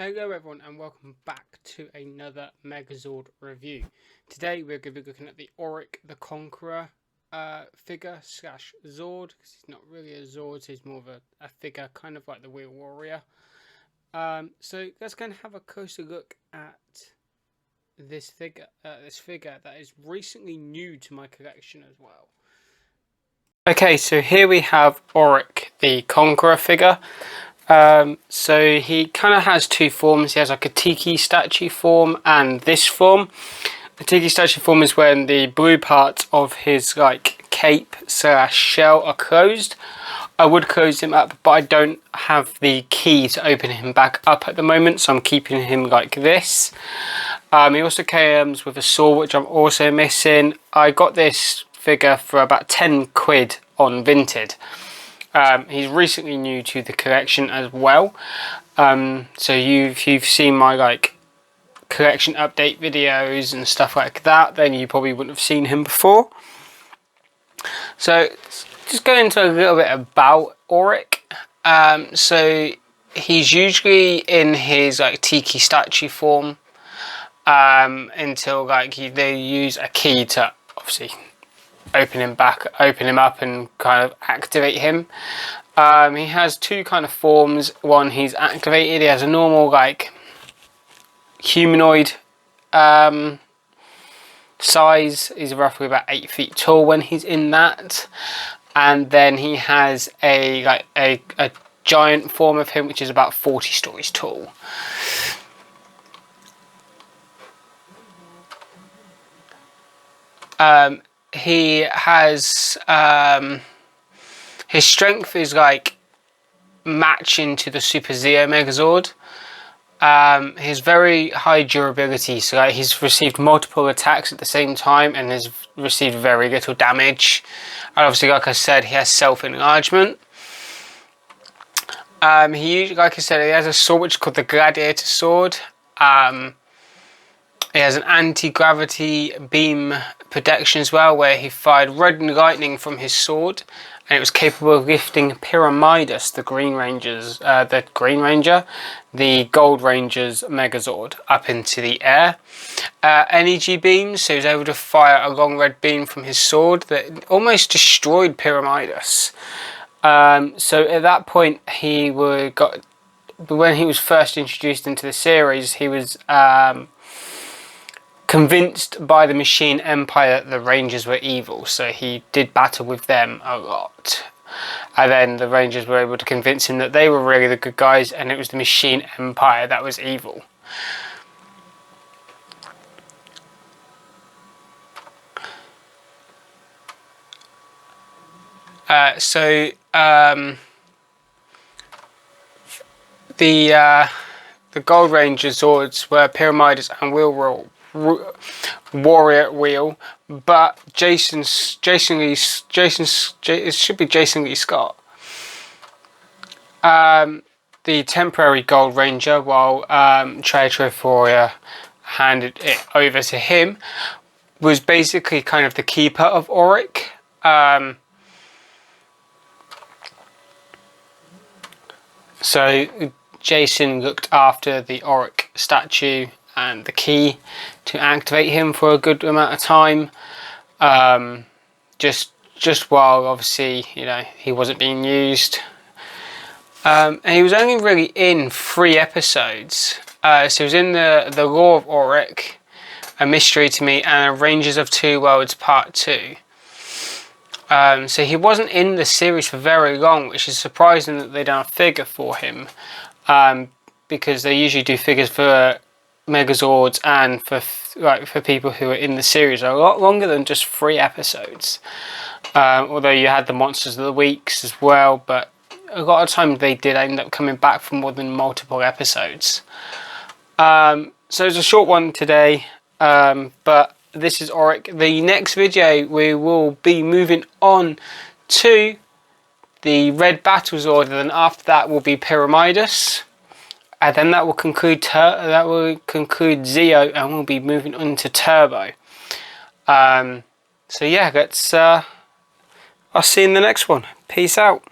Hello everyone and welcome back to another Megazord review. Today we're going to be looking at the Auric The Conqueror figure slash Zord, because he's not really a Zord, so he's more of a figure, kind of like the Wheel Warrior. So let's go and have a closer look at this figure that is recently new to my collection as well. Okay, so here we have Auric The Conqueror figure. So he kind of has two forms. He has like a tiki statue form and this form. The tiki statue form is when the blue parts of his like cape slash shell are closed. I would close him up, but I don't have the key to open him back up at the moment, so I'm keeping him like this. He also comes with a sword, which I'm also missing. I got this figure for about 10 quid on Vinted. He's recently new to the collection as well, so if you've seen my like collection update videos and stuff like that, then you probably wouldn't have seen him before. So just go into a little bit about Auric. So he's usually in his like tiki statue form until like they use a key to obviously open him up and kind of activate him. He has two kind of forms. One, he's activated. He has a normal like humanoid size. He's roughly about 8 feet tall when he's in that, and then he has a giant form of him, which is about 40 stories tall. He has his strength is like matching to the Super Zeo Megazord. His very high durability, so like he's received multiple attacks at the same time and has received very little damage. And obviously, like I said, he has self-enlargement. Like I said, he has a sword which is called the Gladiator Sword. He has an anti-gravity beam protection as well, where he fired red lightning from his sword, and it was capable of lifting Pyramidus, the Green Ranger, the Gold Ranger's Megazord, up into the air. Energy beams, so he was able to fire a long red beam from his sword that almost destroyed Pyramidus. So at that point, when he was first introduced into the series, he was convinced by the Machine Empire that the Rangers were evil, so he did battle with them a lot. And then the Rangers were able to convince him that they were really the good guys and it was the Machine Empire that was evil. The Gold Ranger Zords were Pyramidus and Warrior Wheel, but it should be Jason Lee Scott. The temporary Gold Ranger, while Travelingpowerrangersfan handed it over to him, was basically kind of the keeper of Auric. So Jason looked after the Auric statue and the key to activate him for a good amount of time, just while obviously he wasn't being used, and he was only really in 3 episodes. So he was in the Lore of Auric, A Mystery to Me, and Rangers of Two Worlds Part 2. So he wasn't in the series for very long, which is surprising that they don't have a figure for him, because they usually do figures for Megazords and for people who are in the series a lot longer than just 3 episodes. Although you had the Monsters of the Weeks as well, but a lot of times they did end up coming back for more than multiple episodes. So it's a short one today, but this is Auric. The next video we will be moving on to the Red Battlezord, and then after that will be Pyramidus. And then that will conclude Zeo, and we'll be moving on to Turbo. So yeah, I'll see you in the next one. Peace out.